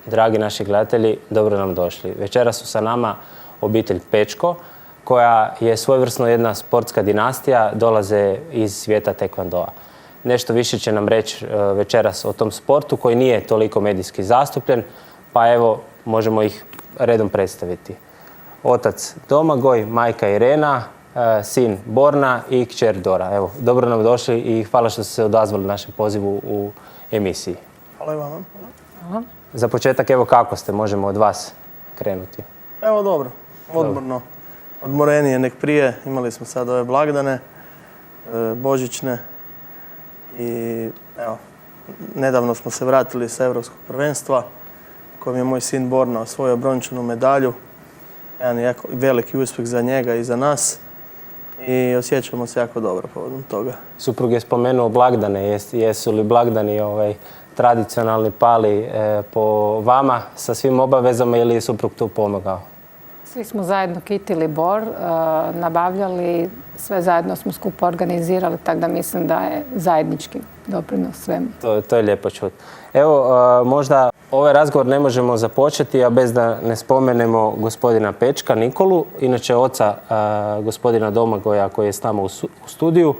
dragi naši gledatelji, dobro nam došli. Večeras su sa nama obitelj Pečko, koja je svojevrsno jedna sportska dinastija, dolaze iz svijeta tekvandoa. Nešto više će nam reći večeras o tom sportu koji nije toliko medijski zastupljen, pa evo možemo ih redom predstaviti. Otac Domagoj, majka Irena, sin Borna i kćer Dora. Evo, dobro nam došli i hvala što ste se odazvali našem pozivu u emisiji. Hvala i vama. Hvala. Za početak, evo kako ste, možemo od vas krenuti. Evo dobro, odmorno. Odmorenije nek prije, imali smo sad ove blagdane, božićne i evo, nedavno smo se vratili sa Europskog prvenstva u kojem je moj sin Borna osvojio brončanu medalju. Jedan jako veliki uspjeh za njega i za nas i osjećamo se jako dobro povodom toga. Suprug je spomenuo blagdane, jesu li blagdani tradicionalni pali po vama sa svim obavezama ili je suprug tu pomogao? Svi smo zajedno kitili bor, nabavljali, sve zajedno smo skupo organizirali, tako da mislim da je zajednički doprinos svemu. To je lijepo čuti. Evo, možda ovaj razgovor ne možemo započeti, a bez da ne spomenemo gospodina Pečka, Nikolu, inače oca gospodina Domagoja koji je s nama u studiju.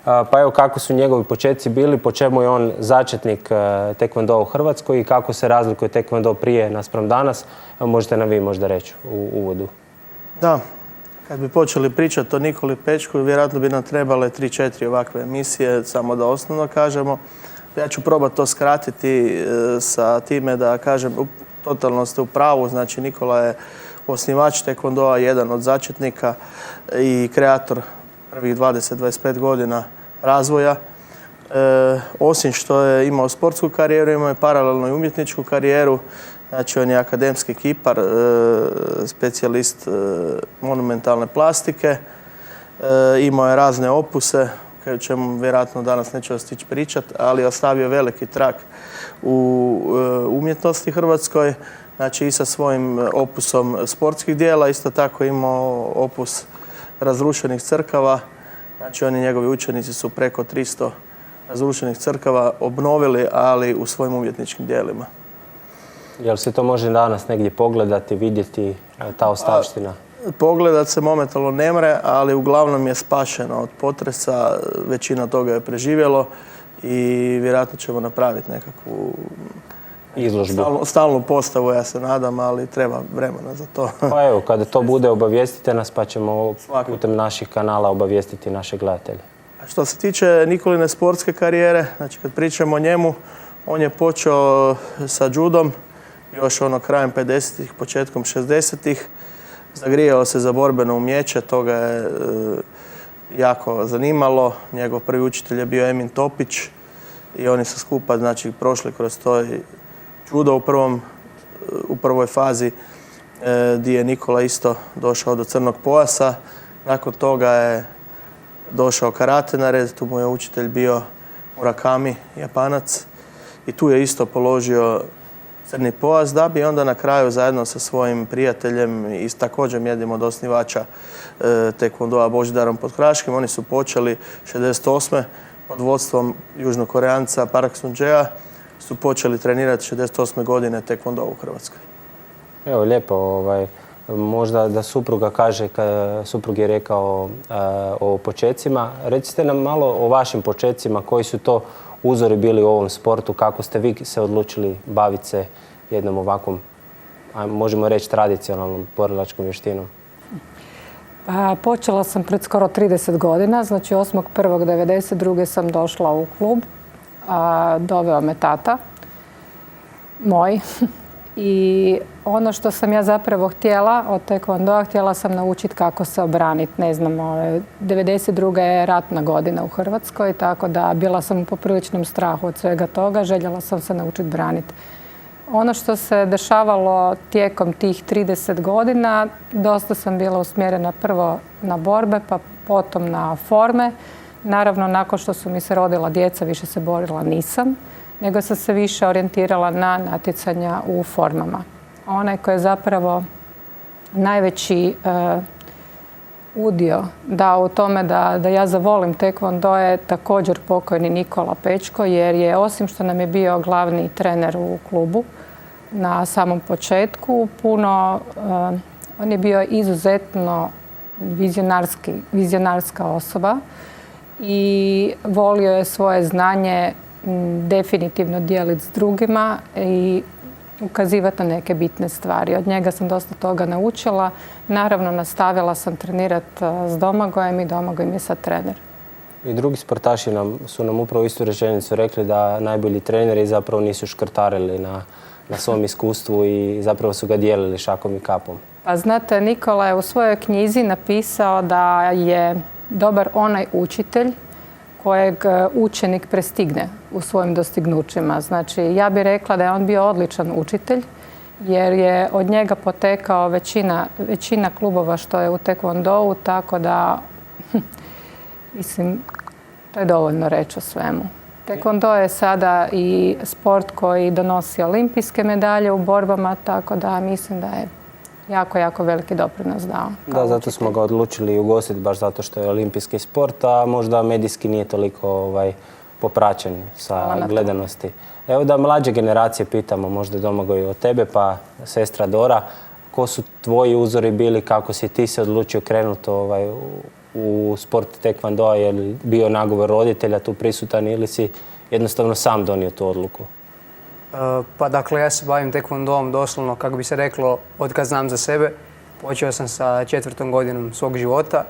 Pa evo kako su njegovi početci bili, po čemu je on začetnik tekvondoa u Hrvatskoj i kako se razlikuje tekvondo prije naspram danas. Evo, možete nam vi možda reći u uvodu. Da, kad bi počeli pričati o Nikoli Pečku, vjerojatno bi nam trebale 3-4 ovakve emisije, samo da osnovno kažemo. Ja ću probati to skratiti sa time da kažem, totalno ste u pravu, znači Nikola je osnivač tekvondoa, jedan od začetnika i kreator prvih 20-25 godina razvoja. Osim što je imao sportsku karijeru, imao je paralelno i umjetničku karijeru. Znači on je akademski kipar, specijalist monumentalne plastike. Imao je razne opuse, o čemu vjerojatno danas neću stići pričati, ali ostavio veliki trag u umjetnosti hrvatskoj. Znači i sa svojim opusom sportskih dijela, isto tako imao opus razrušenih crkava. Znači oni njegovi učenici su preko 300 razrušenih crkava obnovili, ali u svojim umjetničkim dijelima. Jel se to može danas negdje pogledati, vidjeti ta ostavština? Pogledat se momentalno ne mre, ali uglavnom je spašeno od potresa. Većina toga je preživjelo i vjerojatno ćemo napraviti nekakvu izložbu. Stalnu postavu, ja se nadam, ali treba vremena za to. Pa evo, kada to bude, obavijestite nas pa ćemo putem naših kanala obavijestiti naše gledatelje. A što se tiče Nikoline sportske karijere, znači kad pričamo o njemu, on je počeo sa judom još krajem 50-ih, početkom 60-ih. Zagrijao se za borbeno umijeće, to ga je jako zanimalo. Njegov prvi učitelj je bio Emin Topić i oni su skupa prošli kroz to judo u prvoj fazi gdje je Nikola isto došao do crnog pojasa. Nakon toga je došao karate na red, tu mu je učitelj bio Murakami, Japanac, i tu je isto položio crni pojas, da bi onda na kraju zajedno sa svojim prijateljem i također jednim od osnivača tekvondoa Božidarom Podkraškim, oni su počeli 68. pod vodstvom Južnokoreanca Park Sun-jaea, su počeli trenirati 68. godine tekvondo u Hrvatskoj. Evo, lijepo. Možda da supruga kaže, suprug je rekao o počecima. Recite nam malo o vašim počecima, koji su to uzori bili u ovom sportu, kako ste vi se odlučili baviti se jednom ovakvom, možemo reći, tradicionalnom borilačkom vještinom? Počela sam pred skoro 30 godina, znači 8.1.1992. sam došla u klub. Doveo me tata moj i ono što sam ja zapravo htjela od tekvondoa, htjela sam naučiti kako se obraniti. Ne znam, 92. je ratna godina u Hrvatskoj, tako da bila sam u popriličnom strahu od svega toga, željela sam se naučiti braniti. Ono što se dešavalo tijekom tih 30 godina, dosta sam bila usmjerena prvo na borbe, pa potom na forme. Naravno, nakon što su mi se rodila djeca, više se borila nisam, nego sam se više orijentirala na natjecanja u formama. Onaj koji je zapravo najveći udio dao u tome da ja zavolim tekvondo je također pokojni Nikola Pečko, jer je osim što nam je bio glavni trener u klubu, na samom početku. On je bio izuzetno vizionarska osoba i volio je svoje znanje definitivno dijeliti s drugima i ukazivati na neke bitne stvari. Od njega sam dosta toga naučila. Naravno, nastavila sam trenirati s Domagojem i Domagoj mi je sad trener. I drugi sportaši su nam upravo istu rečenicu rekli da najbolji treneri zapravo nisu škrtarili na svom iskustvu i zapravo su ga dijelili šakom i kapom. Pa znate, Nikola je u svojoj knjizi napisao da je dobar onaj učitelj kojeg učenik prestigne u svojim dostignućima. Znači, ja bih rekla da je on bio odličan učitelj jer je od njega potekao većina klubova što je u Taekwondou, tako da, mislim, to je dovoljno reći o svemu. Taekwondo je sada i sport koji donosi olimpijske medalje u borbama, tako da mislim da je jako veliki doprinos dao. Da, zato smo ga odlučili ugostiti, baš zato što je olimpijski sport, a možda medijski nije toliko popraćen sa gledanosti. Evo da mlađe generacije pitamo, možda Domagoj od tebe, pa sestra Dora, ko su tvoji uzori bili, kako si ti se odlučio krenuti u sport Taekwondoa, je li bio nagovor roditelja tu prisutan ili si jednostavno sam donio tu odluku? Pa dakle, ja se bavim Taekwondoom doslovno, kako bi se reklo, od kad znam za sebe. Počeo sam sa 4. godinom svog života.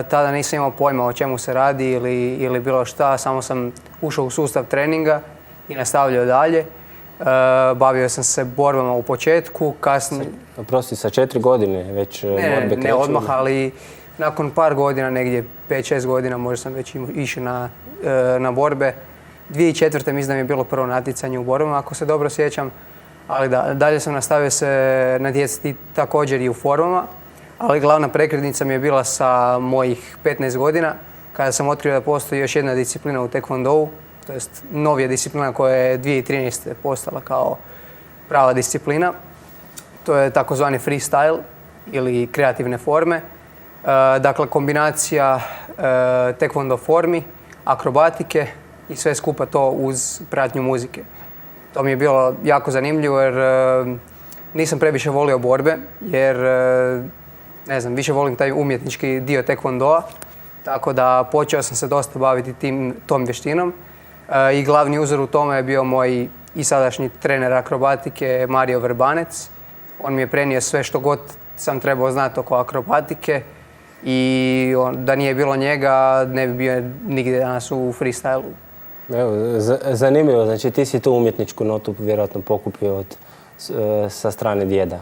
Tada nisam imao pojma o čemu se radi ili bilo šta, samo sam ušao u sustav treninga i nastavljao dalje. Bavio sam se borbama u početku, kasnije... Oprosti, sa 4 godine već borbe kreću? Ne odmah, ali nakon par godina, negdje 5-6 godina, možda sam već išao na borbe. 2004. mislim da mi je bilo prvo natjecanje u borbama, ako se dobro sjećam. Ali dalje sam nastavio se natjecati također i u formama. Ali glavna prekretnica mi je bila sa mojih 15 godina, kada sam otkrio da postoji još jedna disciplina u Taekwondou, to jest novija disciplina koja je 2013. postala kao prava disciplina. To je takozvani freestyle ili kreativne forme. Dakle, kombinacija Taekwondo formi, akrobatike i sve skupa to uz pratnju muzike. To mi je bilo jako zanimljivo jer nisam previše volio borbe, jer ne znam, više volim taj umjetnički dio Taekwondoa, tako da počeo sam se dosta baviti tom vještinom i glavni uzor u tome je bio moj i sadašnji trener akrobatike Mario Vrbanec. On mi je prenio sve što god sam trebao znati oko akrobatike i da nije bilo njega ne bi bio nigdje danas u freestylu. Evo, zanimljivo, znači ti si tu umjetničku notu vjerojatno pokupio sa strane djeda,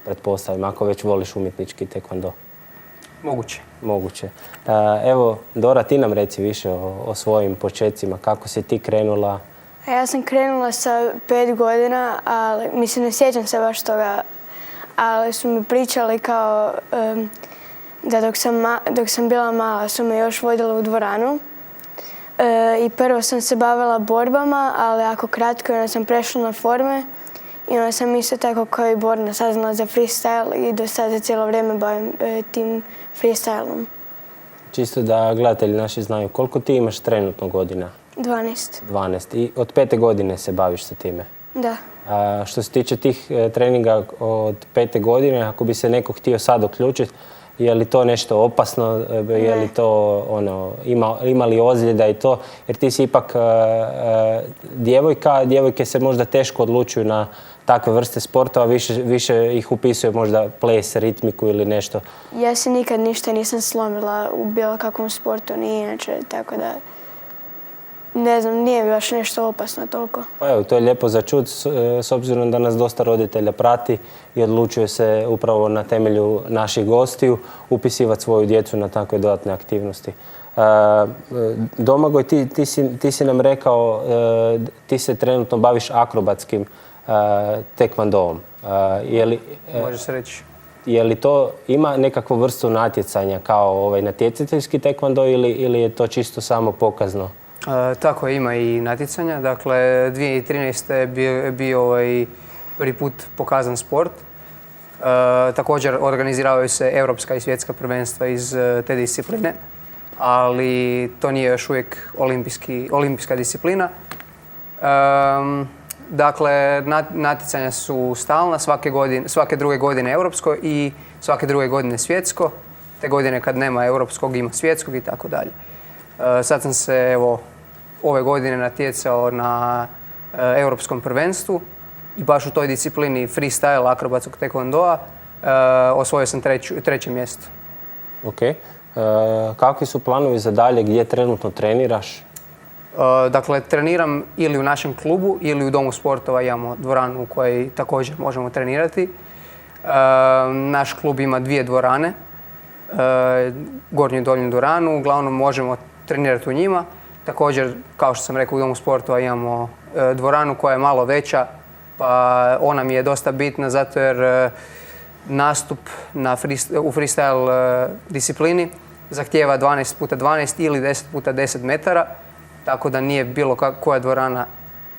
pretpostavljam, ako već voliš umjetnički Taekwondo. Moguće. Evo, Dora, ti nam reci više o svojim početcima, kako si ti krenula? Ja sam krenula sa 5 godina, ali mislim ne sjećam se baš toga, ali su mi pričali kao da dok sam bila mala su me još vodili u dvoranu. I prvo sam se bavila borbama, ali ako kratko onda sam prešla na forme i onda sam isto tako kao i Borna saznala za freestyle i do sada cijelo vrijeme bavim tim freestylom. Čisto da gledatelji naši znaju, koliko ti imaš trenutno godina? 12. 12. I od 5. godine se baviš sa time? Da. Što se tiče tih treninga od 5. godine, ako bi se neko htio sad uključiti, je li to nešto opasno, je li to ima li ozljeda i to, jer ti si ipak djevojke se možda teško odlučuju na takve vrste sportova, više ih upisuje možda ples, ritmiku ili nešto. Ja se nikad ništa nisam slomila u bilo kakvom sportu, ni inače, tako da ne znam, nije mi baš nešto opasno toliko. Pa evo, to je lijepo za čut, s obzirom da nas dosta roditelja prati i odlučuje se upravo na temelju naših gostiju upisivati svoju djecu na takve dodatne aktivnosti. Domagoj, ti si nam rekao, ti se trenutno baviš akrobatskim Taekwondoom. Može se reći. Je li to ima nekakvu vrstu natjecanja kao natjecateljski Taekwondo ili je to čisto samo pokazno? Tako je, ima i natjecanja. Dakle, 2013. je bio prvi put pokazan sport. Također organiziravaju se europska i svjetska prvenstva iz te discipline, ali to nije još uvijek olimpijska disciplina. Dakle, natjecanja su stalna, svake druge godine europsko i svake druge godine svjetsko. Te godine kad nema europskog ima svjetskog i tako dalje. Sad sam se ove godine natjecao na europskom prvenstvu i baš u toj disciplini freestyle akrobatskog taekwondoa osvojio sam treće mjesto. Ok. Kakvi su planovi za dalje? Gdje trenutno treniraš? Dakle, treniram ili u našem klubu ili u Domu sportova. Imamo dvoranu u kojoj također možemo trenirati. Naš klub ima 2 dvorane, gornju i donju dvoranu. Uglavnom možemo trenirati u njima. Također, kao što sam rekao, u Domu sportova imamo dvoranu koja je malo veća, pa ona mi je dosta bitna zato jer nastup u freestyle disciplini zahtijeva 12x12 ili 10x10 metara, tako da nije bilo koja dvorana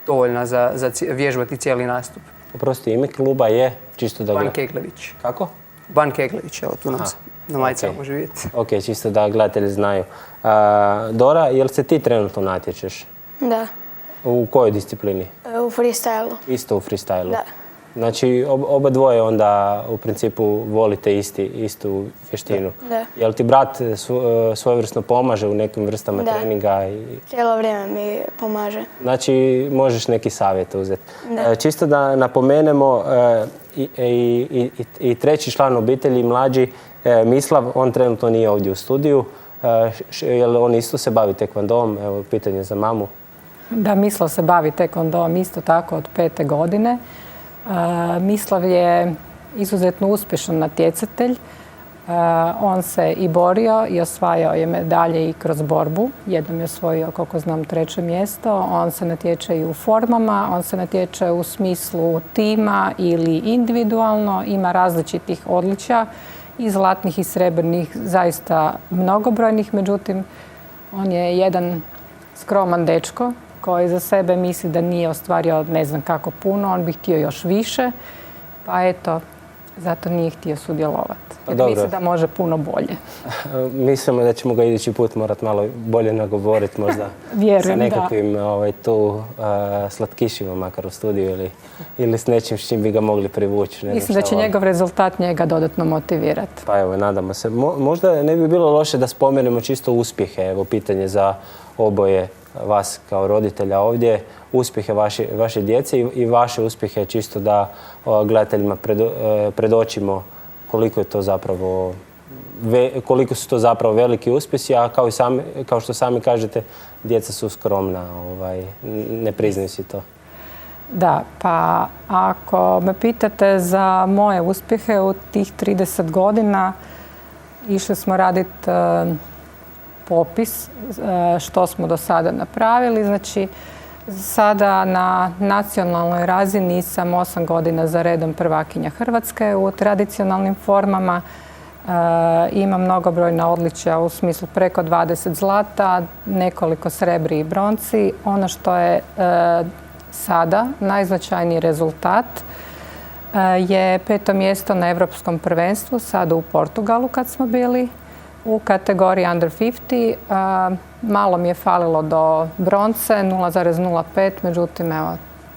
dovoljna za vježbati cijeli nastup. Oprosti, ime kluba je čisto da... Ban Keglević. Kako? Ban Keglević, evo tu nam se na majicama može vidjeti. Ok, čisto da gledatelji znaju. Dora, jel se ti trenutno natječeš? Da, U kojoj disciplini? u freestylu. Isto u freestylu? Da. Znači, oba dvoje onda u principu volite istu vještinu. Da. Jel ti brat svojevrsno pomaže u nekim vrstama Da. treninga? Cijelo vrijeme mi pomaže. Znači, možeš neki savjet uzeti. Da. Čisto da napomenemo, i treći član obitelji, mlađi, Mislav, on trenutno nije ovdje u studiju. Jel on isto se bavi taekwondoom? Evo, pitanje za mamu. Da, Mislav se bavi taekwondoom isto tako od 5. godine. Mislav je izuzetno uspješan natjecatelj. On se i borio i osvajao je medalje i kroz borbu. Jednom je osvojio, koliko znam, 3. mjesto. On se natječe i u formama, on se natječe u smislu tima ili individualno. Ima različitih odličja i zlatnih i srebrnih, zaista mnogobrojnih. Međutim, on je jedan skroman dečko koji za sebe misli da nije ostvario ne znam kako puno, on bi htio još više, pa eto, zato nije htio sudjelovati. Jer misli da može puno bolje. Mislimo da ćemo ga idući put morati malo bolje nagovoriti, možda Vjerujem, sa nekakvim tu slatkišima makar u studiju ili s nečim s čim bi ga mogli privući. Mislim da će njegov rezultat njega dodatno motivirati. Pa evo, nadamo se. Možda ne bi bilo loše da spomenemo čisto uspjehe, evo pitanje za oboje vas kao roditelja ovdje, uspjehe vaše djece i vaše uspjehe čisto da gledateljima predočimo koliko su to zapravo veliki uspjesi, a kao što sami kažete, djeca su skromna, ne priznaju si to. Da, pa ako me pitate za moje uspjehe u tih 30 godina, išli smo raditi popis što smo do sada napravili. Znači, sada na nacionalnoj razini sam 8 godina za redom prvakinja Hrvatske u tradicionalnim formama. Imam mnogobrojna odličja u smislu preko 20 zlata, nekoliko srebri i bronci. Ono što je sada najznačajniji rezultat je 5. mjesto na Europskom prvenstvu, sada u Portugalu kad smo bili, u kategoriji Under 50. Malo mi je falilo do bronce, 0,05, međutim, evo,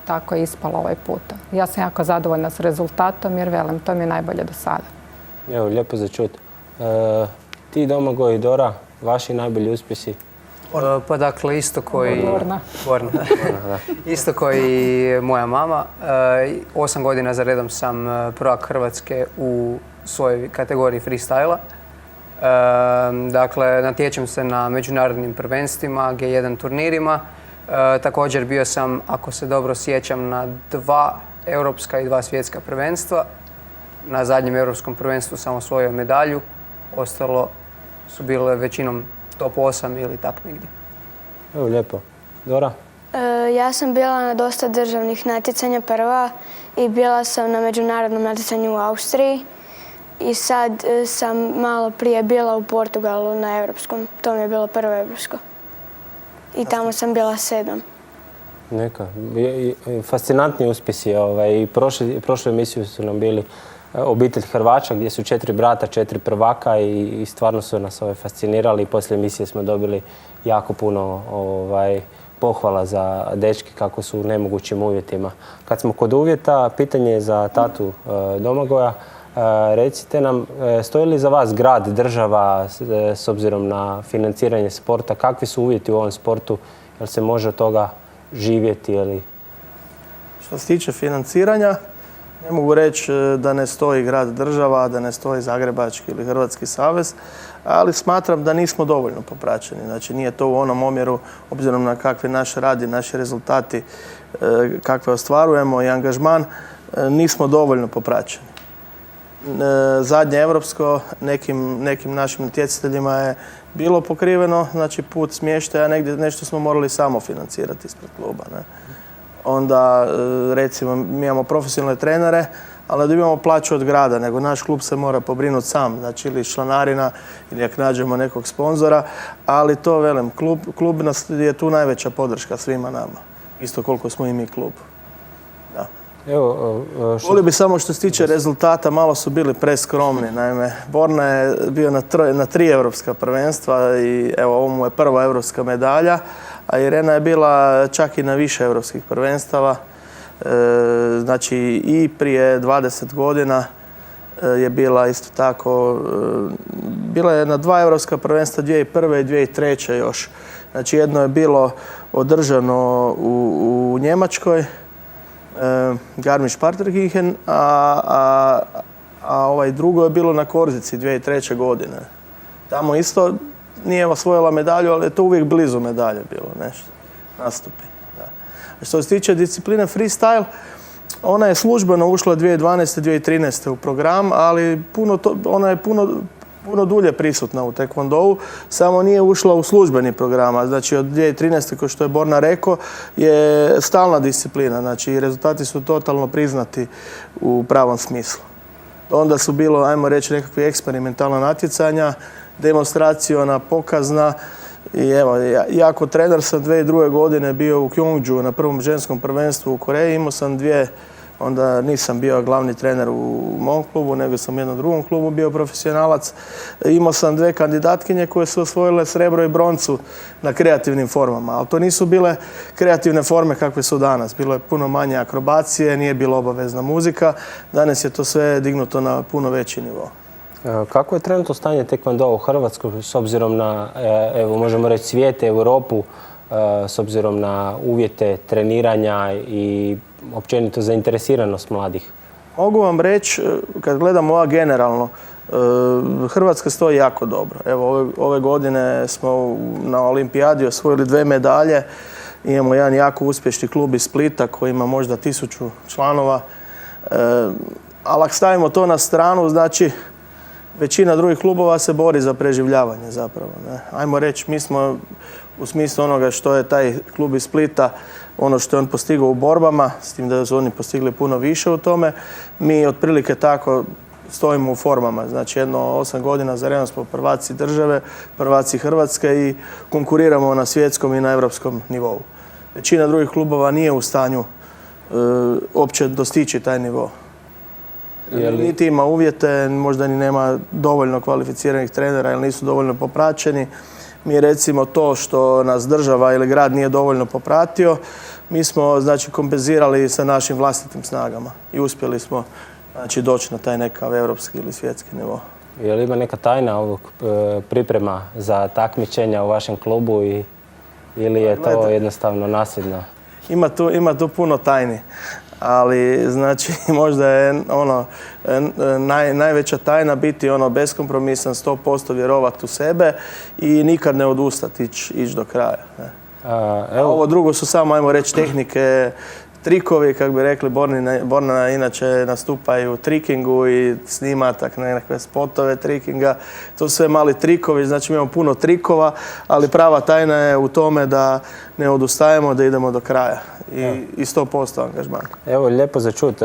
tako je ispalo ovaj puta. Ja sam jako zadovoljna s rezultatom jer, velim, to mi je najbolje do sada. Evo, lijepo za čut. Ti, Domagoj i Dora, vaši najbolji uspjesi? Pa dakle, isto koji... Borna. Isto koji moja mama. 8 godina za redom sam prvak Hrvatske u svojoj kategoriji freestyla. Dakle, natječem se na međunarodnim prvenstvima, G1 turnirima. Također bio sam, ako se dobro sjećam, na 2 europska i 2 svjetska prvenstva. Na zadnjem europskom prvenstvu sam osvojio medalju. Ostalo su bile većinom top 8 ili tak negdje. Evo, lijepo. Dora? Ja sam bila na dosta državnih natjecanja prva i bila sam na međunarodnom natjecanju u Austriji. I sad sam malo prije bila u Portugalu na europskom. To mi je bilo prvo europsko. I tamo sam bila 7. Neka. Fascinantni uspjesi. I prošle emisije su nam bili obitelj Hrvača gdje su 4 brata, 4 prvaka i stvarno su nas fascinirali. I poslije emisije smo dobili jako puno pohvala za dečki kako su u nemogućim uvjetima. Kad smo kod uvjeta, pitanje je za tatu Domagoja. Recite nam, stoji li za vas grad, država s obzirom na financiranje sporta? Kakvi su uvjeti u ovom sportu? Jel se može od toga živjeti? Što se tiče financiranja, ne mogu reći da ne stoji grad, država, da ne stoji Zagrebački ili Hrvatski savez, ali smatram da nismo dovoljno popraćeni. Znači nije to u onom omjeru, obzirom na kakve naš radi, naši rezultati, kakve ostvarujemo i angažman, nismo dovoljno popraćeni. Zadnje evropsko nekim našim natjecateljima je bilo pokriveno, znači put smještaja, negdje nešto smo morali samo financirati ispred kluba. Ne? Onda, recimo, mi imamo profesionalne trenere, ali da imamo plaću od grada, nego naš klub se mora pobrinuti sam, znači ili članarina, ili ako nađemo nekog sponzora, ali to velim, klub nas je tu najveća podrška svima nama, isto koliko smo i mi klub. Da. Volio bi samo što se tiče rezultata, malo su bili preskromni. Naime, Borna je bio na 3 europska prvenstva i evo, ovo mu je prva europska medalja, a Irena je bila čak i na više europskih prvenstava. Znači i prije 20 godina je bila isto tako, bila je na 2 europska prvenstva, 2001. i 2003. još. Znači jedno je bilo održano u Njemačkoj, Garmisch-Partenkirchen, a ovaj drugo je bilo na Korzici 2003. godine. Tamo isto nije osvojila medalju, ali je to uvijek blizu medalje bilo nešto, nastupi. Da. A što se tiče discipline freestyle, ona je službeno ušla 2012. 2013. u program, ali ona je puno dulje prisutna u taekwondou, samo nije ušla u službeni program. Znači od 2013. kao što je Borna rekao, je stalna disciplina. Znači rezultati su totalno priznati u pravom smislu. Onda su bilo, ajmo reći, nekakve eksperimentalna natjecanja, demonstracijona, pokazna. I evo, ja kao trener sam 2002. godine bio u Gyeongju na prvom ženskom prvenstvu u Koreji. Imao sam onda nisam bio glavni trener u mom klubu, nego sam u jednom drugom klubu bio profesionalac. Imao sam 2 kandidatkinje koje su osvojile srebro i broncu na kreativnim formama, ali to nisu bile kreativne forme kakve su danas. Bilo je puno manje akrobacije, nije bila obavezna muzika. Danas je to sve dignuto na puno veći nivo. Kako je trenutno stanje taekwondoa u Hrvatskoj s obzirom na, evo možemo reći, svijet, Europu, s obzirom na uvjete treniranja i općenito zainteresiranost mladih? Mogu vam reći, kad gledamo ova generalno, Hrvatska stoji jako dobro. Evo, ove godine smo na olimpijadi osvojili 2 medalje. Imamo jedan jako uspješni klub iz Splita koji ima možda 1000 članova. Ali ako stavimo to na stranu, znači većina drugih klubova se bori za preživljavanje zapravo. Ne? Ajmo reći, mi smo u smislu onoga što je taj klub iz Splita, ono što je on postigao u borbama, s tim da su oni postigli puno više u tome, mi otprilike tako stojimo u formama. Znači jedno 8 godina za redom smo prvaci države, prvaci Hrvatske i konkuriramo na svjetskom i na europskom nivou. Većina drugih klubova nije u stanju uopće dostići taj nivo. Niti ima uvjete, možda ni nema dovoljno kvalificiranih trenera ili nisu dovoljno popraćeni. Mi recimo to što nas država ili grad nije dovoljno popratio, mi smo znači kompenzirali sa našim vlastitim snagama i uspjeli smo znači doći na taj nekav europski ili svjetski nivo. Je li ima neka tajna ovog priprema za takmičenja u vašem klubu ili je to jednostavno nasljedno? Ima tu puno tajni. Ali znači možda je najveća tajna biti beskompromisan, 100% vjerovati u sebe i nikad ne odustati, ići do kraja. Ne. Ovo drugo su samo, ajmo reći, tehnike, trikovi, kako bi rekli. Borna inače nastupa i u trikingu i snima nekakve spotove trikinga. To su sve mali trikovi, znači mi imamo puno trikova, ali prava tajna je u tome da ne odustajemo, da idemo do kraja. I 100% angažman. Evo, lijepo za čut.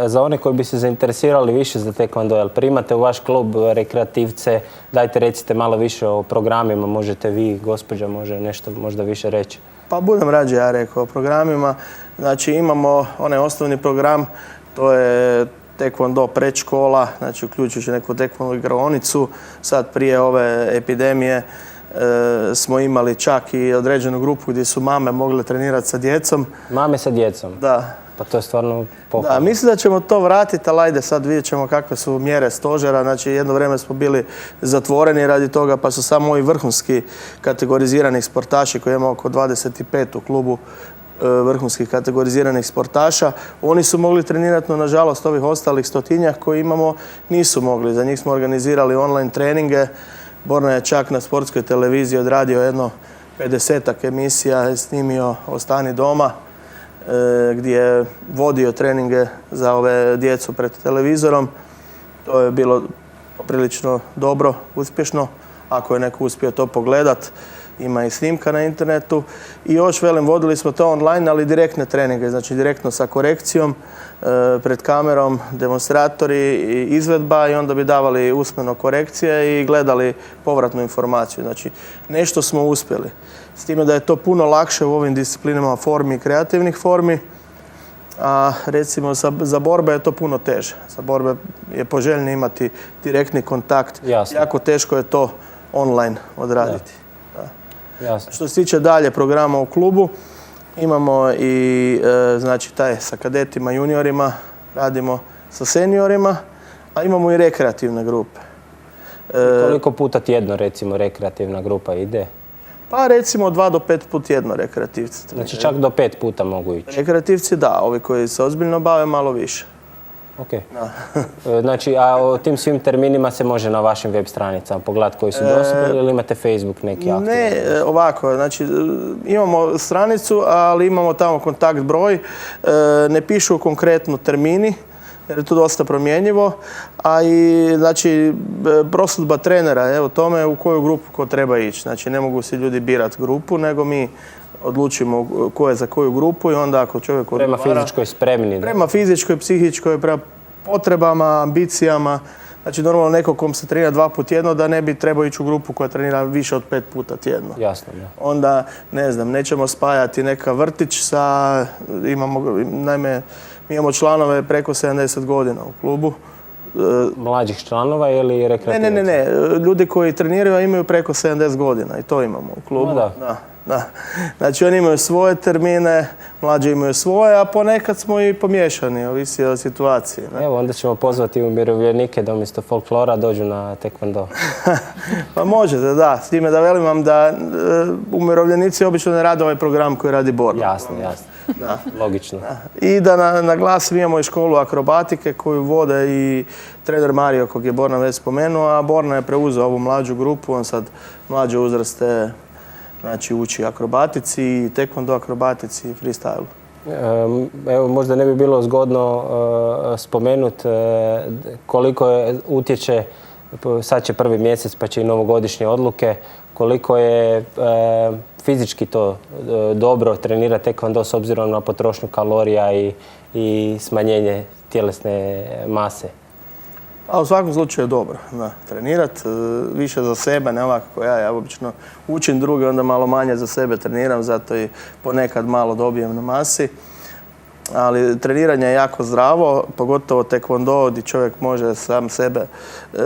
Za one koji bi se zainteresirali više za taekwondo, jel primate u vaš klub rekreativce, dajte recite malo više o programima, možete vi, gospođa, može nešto možda više reći. Pa budem rađe ja rekao o programima. Znači imamo onaj osnovni program, to je taekwondo predškola, znači uključujući neku taekwondo igraonicu. Sad prije ove epidemije smo imali čak i određenu grupu gdje su mame mogle trenirati sa djecom. Mame sa djecom? Da. Pa to je stvarno pohvalno. Da, mislim da ćemo to vratiti, ali ajde sad vidjet ćemo kakve su mjere stožera. Znači, jedno vrijeme smo bili zatvoreni radi toga, pa su samo ovi vrhunski kategorizirani sportaši, koji imamo oko 25 u klubu vrhunskih kategoriziranih sportaša, oni su mogli trenirati, no nažalost ovih ostalih stotinjak koji imamo nisu mogli. Za njih smo organizirali online treninge. Borna je čak na sportskoj televiziji odradio jedno 50-ak emisija, snimio Ostani doma, gdje je vodio treninge za ove djecu pred televizorom. To je bilo prilično dobro, uspješno. Ako je neko uspio to pogledat, ima i snimka na internetu. I još, velim, vodili smo to online, ali direktne treninge, znači direktno sa korekcijom, pred kamerom, demonstratori, izvedba, i onda bi davali usmeno korekcije i gledali povratnu informaciju. Znači, nešto smo uspjeli. S time da je to puno lakše u ovim disciplinama formi i kreativnih formi, a recimo za borbe je to puno teže. Za borbe je poželjnije imati direktni kontakt. Jasno. Jako teško je to online odraditi. Jasno. Što se tiče dalje programa u klubu, imamo i znači taj sa kadetima, juniorima, radimo sa seniorima, a imamo i rekreativne grupe. Koliko puta tjedno, recimo, rekreativna grupa ide? Pa recimo 2 do 5 put tjedno rekreativci. Znači čak do 5 puta mogu ići? Rekreativci da, ovi koji se ozbiljno bave malo više. Ok. Znači, a o tim svim terminima se može na vašim web stranicama pogledati koji su dostupni, ili imate Facebook neki aktivan? Ne, ovako, znači imamo stranicu, ali imamo tamo kontakt broj, ne pišu konkretno termini, jer je to dosta promjenjivo, a i znači prosudba trenera, evo tome u koju grupu ko treba ići. Znači ne mogu si ljudi birati grupu, nego mi odlučimo ko je za koju grupu i onda ako čovjek odgovara... Prema fizičkoj spremni. Prema fizičkoj, psihičkoj, prema potrebama, ambicijama. Znači normalno neko kom se trenira 2 puta tjedno da ne bi trebao ići u grupu koja trenira više od 5 puta tjedno. Jasno, da. Onda, ne znam, nećemo spajati neka vrtić sa... Naime, mi imamo članove preko 70 godina u klubu. Mlađih članova ili rekreativaca? Ne. Ljudi koji treniraju, a imaju preko 70 godina i to imamo u klubu. No, da. Znači oni imaju svoje termine, mlađi imaju svoje, a ponekad smo i pomiješani, ovisi o situaciji. Ne? Evo, onda ćemo pozvati umirovljenike da umjesto folklora dođu na taekwondo. Pa možete, da. S time da velim vam da umirovljenici obično ne rade ovaj program koji radi Borna. Jasno. Da. Logično. Da. I da naglasim, imamo i školu akrobatike koju vode i trener Mario, kog je Borna već spomenuo, a Borna je preuzeo ovu mlađu grupu, on sad mlađe uzraste uči akrobatici, taekwondo akrobatici i freestyle. Evo, možda ne bi bilo zgodno spomenuti koliko utječe, sad će 1. mjesec pa će i novogodišnje odluke, koliko je fizički to dobro trenirati taekwondo s obzirom na potrošnju kalorija i smanjenje tjelesne mase. A u svakom slučaju je dobro. Trenirati više za sebe, ne ovako kao ja obično učim druge, onda malo manje za sebe treniram, zato i ponekad malo dobijem na masi. Ali treniranje je jako zdravo, pogotovo taekwondo gdje čovjek može sam sebe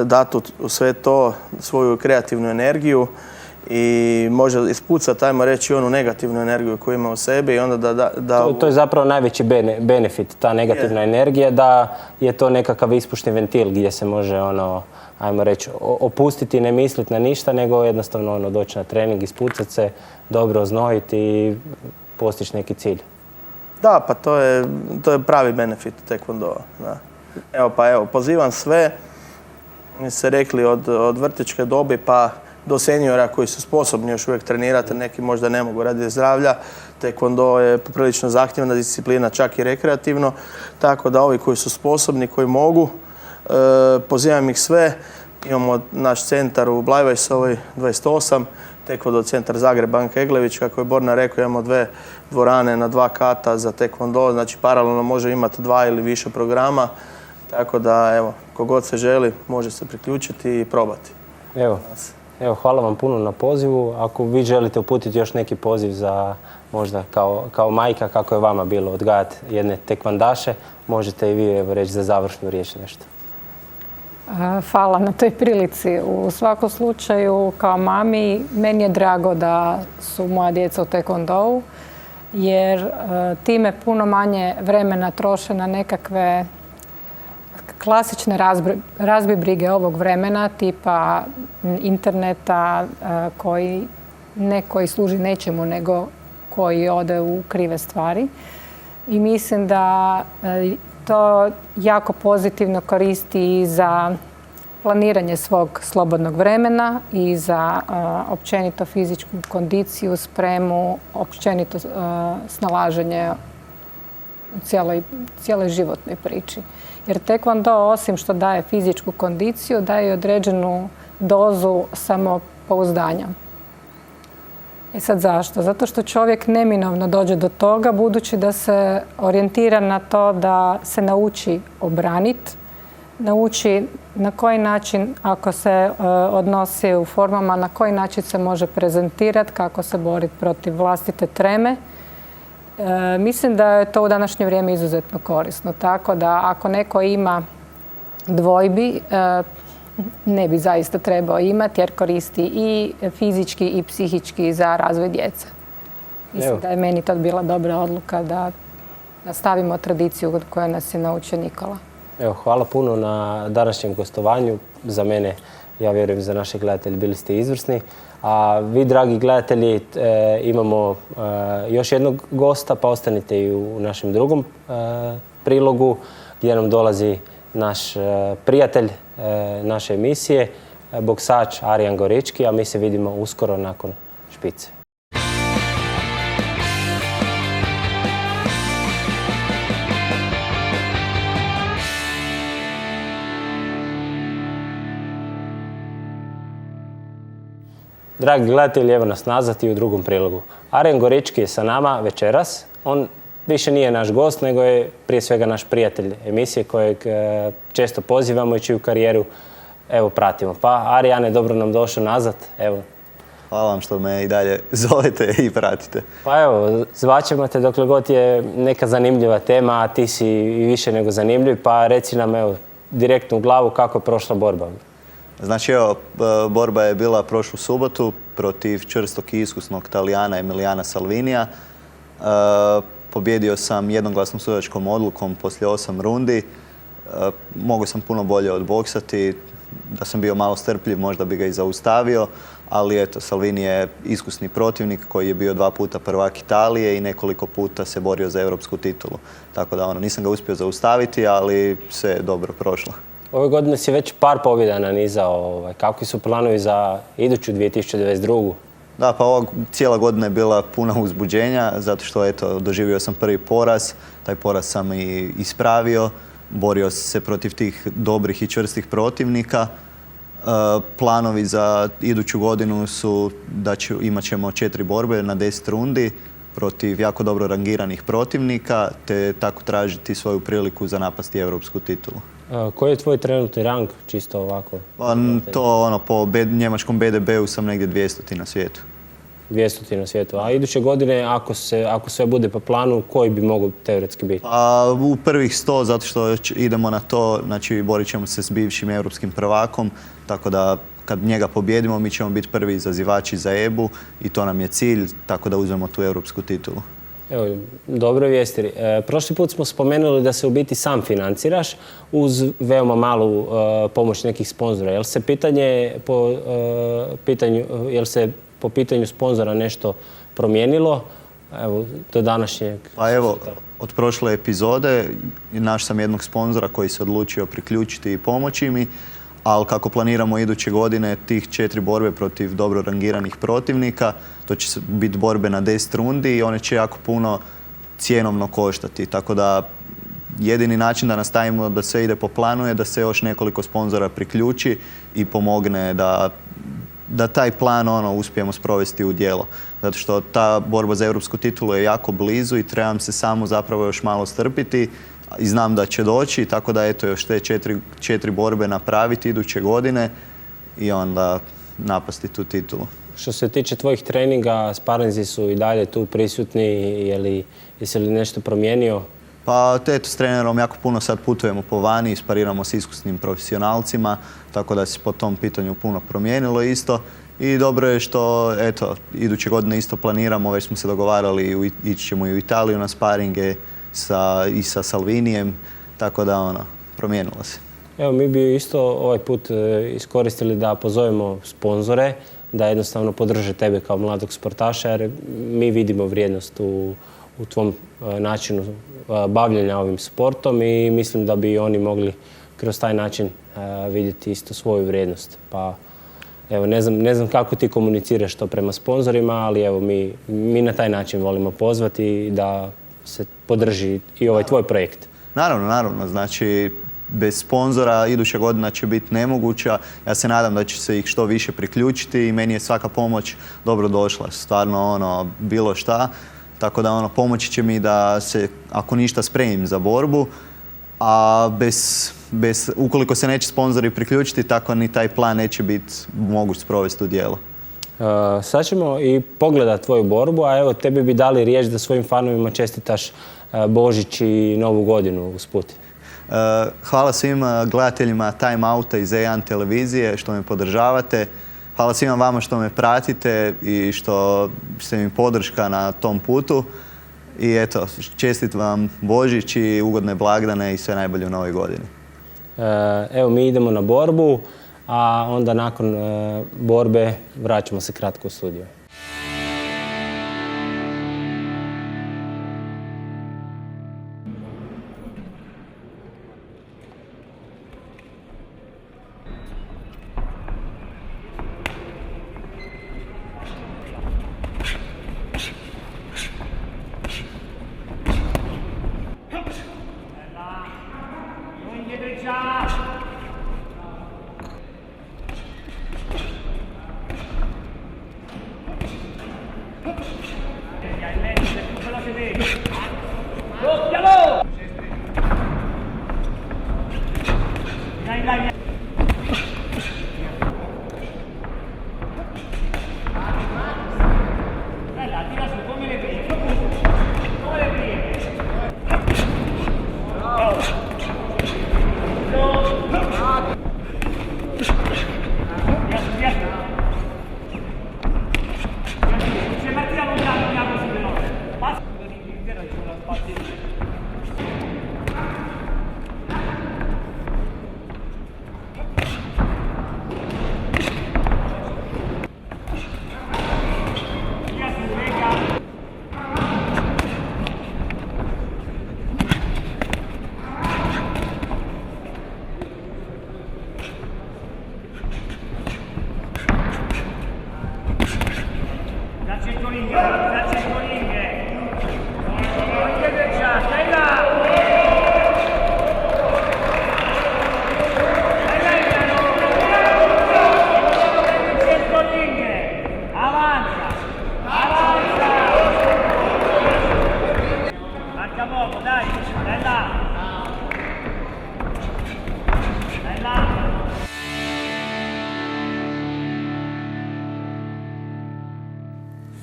dati u sve to, svoju kreativnu energiju i može ispucati, ajmo reći, onu negativnu energiju koju ima u sebi i onda da... To je zapravo najveći benefit, ta negativna energija, da je to nekakav ispušni ventil gdje se može, ajmo reći, opustiti, ne misliti na ništa, nego jednostavno doći na trening, ispucati se, dobro oznojiti i postići neki cilj. Da, pa to je pravi benefit taekwondo. Evo, pozivam sve, mi ste rekli od vrtićke dobi pa do seniora koji su sposobni još uvijek trenirati, neki možda ne mogu radi zdravlja. Taekwondo je poprilično zahtjevna disciplina, čak i rekreativno, tako da ovi koji su sposobni, koji mogu, pozivam ih sve. Imamo naš centar u Blajvajsovoj 28, Taekwondo centar Zagreb, Banka Eglević, kako je Borna rekao, imamo 2 dvorane na 2 kata za taekwondo, znači paralelno može imati 2 ili više programa, tako da evo, kogod se želi može se priključiti i probati. Evo, hvala vam puno na pozivu. Ako vi želite uputiti još neki poziv za možda kao majka, kako je vama bilo odgajati jedne tekvandaše, možete i vi reći za završnu riječ nešto. Hvala na toj prilici. U svakom slučaju, kao mami, meni je drago da su moja djeca u taekwondou, jer time puno manje vremena troše na nekakve klasične razbibrige ovog vremena, tipa interneta, koji služi nečemu, nego koji ode u krive stvari. I mislim da to jako pozitivno koristi i za planiranje svog slobodnog vremena i za općenito fizičku kondiciju, spremu, općenito snalaženje u cijeloj životnoj priči. Jer taekwondo, osim što daje fizičku kondiciju, daje i određenu dozu samopouzdanja. I sad zašto? Zato što čovjek neminovno dođe do toga, budući da se orijentira na to da se nauči obraniti, nauči na koji način, ako se odnosi u formama, na koji način se može prezentirati, kako se boriti protiv vlastite treme. Mislim da je to u današnje vrijeme izuzetno korisno. Tako da ako neko ima dvojbi, ne bi zaista trebao imati, jer koristi i fizički i psihički za razvoj djece. Mislim da je meni to bila dobra odluka da nastavimo tradiciju koju nas je naučio Nikola. Evo, hvala puno na današnjem gostovanju. Za mene, ja vjerujem za naše gledatelje, bili ste izvrsni. A vi, dragi gledatelji, imamo još jednog gosta, pa ostanite i u našem drugom prilogu gdje nam dolazi naš prijatelj naše emisije, boksač Arijan Gorički, a mi se vidimo uskoro nakon špice. Dragi gledatelji, evo nas nazad i u drugom prilogu. Arijan Gorički je sa nama večeras. On više nije naš gost, nego je prije svega naš prijatelj emisije kojeg često pozivamo i čiju karijeru evo pratimo. Pa Arijane, dobro nam došao nazad. Evo. Hvala vam što me i dalje zovete i pratite. Pa evo, zvaćemo te dokle god je neka zanimljiva tema, a ti si i više nego zanimljiv, pa reci nam evo direktno u glavu kako je prošla borba. Znači evo, borba je bila prošlu subotu protiv čvrstog i iskusnog Talijana Emiliana Salvinija. Pobjedio sam jednoglasnom sudačkom odlukom poslije 8 rundi. Mogao sam puno bolje odboksati. Da sam bio malo strpljiv, možda bi ga i zaustavio. Ali eto, Salvini je iskusni protivnik koji je bio 2 puta prvak Italije i nekoliko puta se borio za europsku titulu. Tako da nisam ga uspio zaustaviti, ali sve je dobro prošlo. Ove godine si već par pobjeda nanizao. Kakvi su planovi za iduću 2022? Da, pa ova cijela godina je bila puna uzbuđenja, zato što eto, doživio sam prvi poraz. Taj poraz sam i ispravio. Borio se protiv tih dobrih i čvrstih protivnika. Planovi za iduću godinu su da imat ćemo 4 borbe na 10 rundi protiv jako dobro rangiranih protivnika, te tako tražiti svoju priliku za napasti europsku titulu. Koji je tvoj trenutni rang, čisto ovako? To po njemačkom BDB-u sam negdje 200 na svijetu. 200 na svijetu. A iduće godine, ako sve bude po planu, koji bi mogao teoretski biti? Pa u prvih 100, zato što idemo na to, znači borit ćemo se s bivšim europskim prvakom, tako da kad njega pobjedimo, mi ćemo biti prvi izazivači za EBU i to nam je cilj, tako da uzmemo tu europsku titulu. Evo, dobre vijesti. Prošli put smo spomenuli da se u biti sam financiraš uz veoma malu pomoć nekih sponzora. Jel se po pitanju sponzora nešto promijenilo do današnjeg? Pa evo, od prošle epizode naš sam jednog sponzora koji se odlučio priključiti i pomoći mi, ali kako planiramo iduće godine tih 4 borbe protiv dobro rangiranih protivnika, to će biti borbe na 10 rundi i one će jako puno cjenovno koštati. Tako da jedini način da nastavimo da sve ide po planu je da se još nekoliko sponzora priključi i pomogne da taj plan uspijemo sprovesti u djelo. Zato što ta borba za europsku titulu je jako blizu i trebam se samo zapravo još malo strpiti i znam da će doći, tako da eto još te 4 borbe napraviti iduće godine i onda napasti tu titulu. Što se tiče tvojih treninga, sparinzi su i dalje tu prisutni, jesi li nešto promijenio? Pa eto, s trenerom jako puno sad putujemo po vani, spariramo s iskusnim profesionalcima, tako da se po tom pitanju puno promijenilo isto. I dobro je što, eto, iduće godine isto planiramo, već smo se dogovarali, ići ćemo i u Italiju na sparinge i sa Salvinijem, tako da promijenilo se. Evo, mi bi isto ovaj put iskoristili da pozovemo sponzore, da jednostavno podrže tebe kao mladog sportaša, jer mi vidimo vrijednost u tvom načinu bavljenja ovim sportom i mislim da bi oni mogli kroz taj način vidjeti isto svoju vrijednost. Pa evo, ne znam kako ti komuniciraš to prema sponzorima, ali evo, mi na taj način volimo pozvati da se podrži i ovaj tvoj projekt. Naravno. Znači, bez sponzora iduća godina će biti nemoguća. Ja se nadam da će se ih što više priključiti i meni je svaka pomoć dobro došla. Stvarno, bilo šta. Tako da pomoći će mi da se, ako ništa, spremim za borbu. A ukoliko se neće sponzori priključiti, tako ni taj plan neće biti moguć sprovesti u djelo. Sad ćemo i pogledati tvoju borbu, a evo, tebi bi dali riječ da svojim fanovima čestitaš Božić i Novu godinu usput. Hvala svim gledateljima Time Outa iz E1 televizije što me podržavate. Hvala svima vama što me pratite i što ste mi podrška na tom putu. I eto, čestit vam Božić i ugodne blagdane i sve najbolje u novoj godini. Evo, mi idemo na borbu, a onda nakon borbe vraćamo se kratko u studio.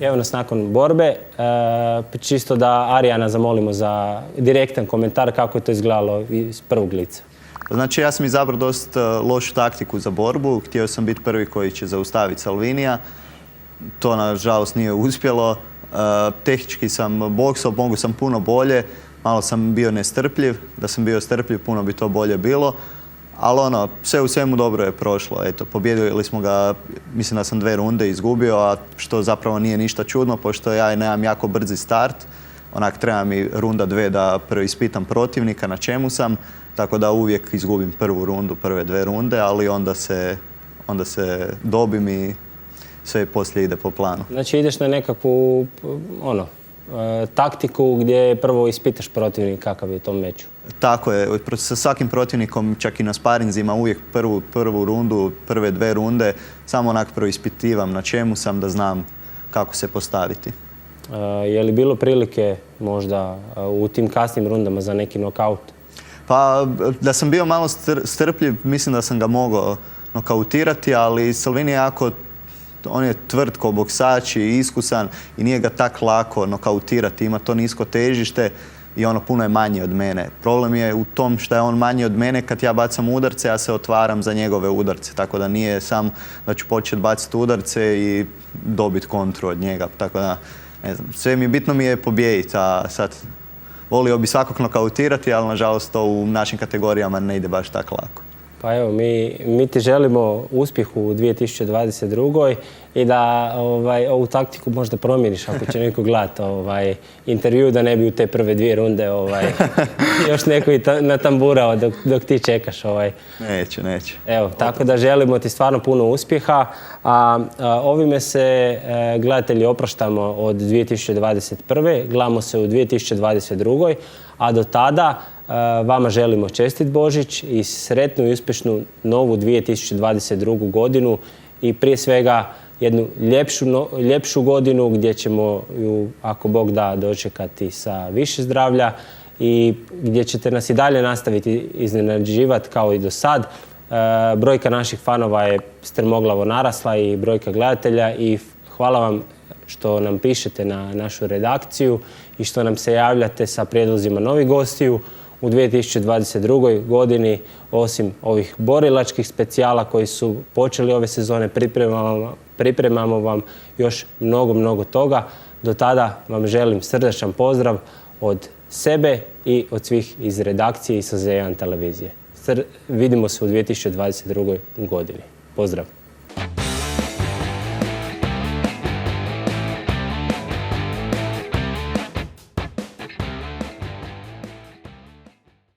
Evo nas nakon borbe. Čisto da Arijana zamolimo za direktan komentar kako je to izgledalo iz prvog lica. Znači, ja sam izabrao dosta lošu taktiku za borbu. Htio sam biti prvi koji će zaustaviti Salvinija. To, nažalost, nije uspjelo. Tehnički sam boksao, mogu sam puno bolje. Malo sam bio nestrpljiv. Da sam bio strpljiv, puno bi to bolje bilo. Ali sve u svemu dobro je prošlo. Eto, pobjedili smo ga, mislim da sam 2 runde izgubio, a što zapravo nije ništa čudno, pošto ja nemam jako brzi start. Treba mi runda 2 da preispitam protivnika na čemu sam, tako da uvijek izgubim prvu rundu, prve 2 runde, ali onda se dobim i sve poslije ide po planu. Znači ideš na nekakvu taktiku gdje prvo ispitaš protivnik kakav je u tom meču. Tako je. Sa svakim protivnikom, čak i na sparinzima, uvijek prvu rundu, prve 2 runde, samo prvo ispitivam na čemu sam da znam kako se postaviti. Je li bilo prilike možda u tim kasnim rundama za neki nokaut? Pa da sam bio malo strpljiv, mislim da sam ga mogao nokautirati, ali Salvini je on je tvrd ko boksač i iskusan i nije ga tak lako nokautirati, ima to nisko težište. i ono puno je manji od mene. Problem je u tom što je on manji od mene, kad ja bacam udarce, ja se otvaram za njegove udarce, tako da nije sam da ću početi baciti udarce i dobiti kontru od njega, tako da ne znam, bitno mi je pobijediti, a sad volio bi svakog nokautirati, ali nažalost to u našim kategorijama ne ide baš tako lako. Pa evo, mi ti želimo uspjeh u 2022. i da ovu taktiku možda promijeniš ako će neko gledati intervju, da ne bi u te prve 2 runde još neko i natamburao dok ti čekaš. Neće. Evo, tako da želimo ti stvarno puno uspjeha. Ovime se gledatelji opraštamo od 2021. Gledamo se u 2022. A do tada vama želimo čestit Božić i sretnu i uspješnu novu 2022. godinu i prije svega jednu ljepšu godinu gdje ćemo ju, ako Bog da, dočekati sa više zdravlja i gdje ćete nas i dalje nastaviti iznenađivati kao i do sad. Brojka naših fanova je strmoglavo narasla i brojka gledatelja i hvala vam što nam pišete na našu redakciju i što nam se javljate sa prijedlozima novih gostiju. U 2022. godini, osim ovih borilačkih specijala koji su počeli ove sezone, pripremamo vam još mnogo toga. Do tada vam želim srdačan pozdrav od sebe i od svih iz redakcije i sa Z1 televizije. Vidimo se u 2022. godini. Pozdrav!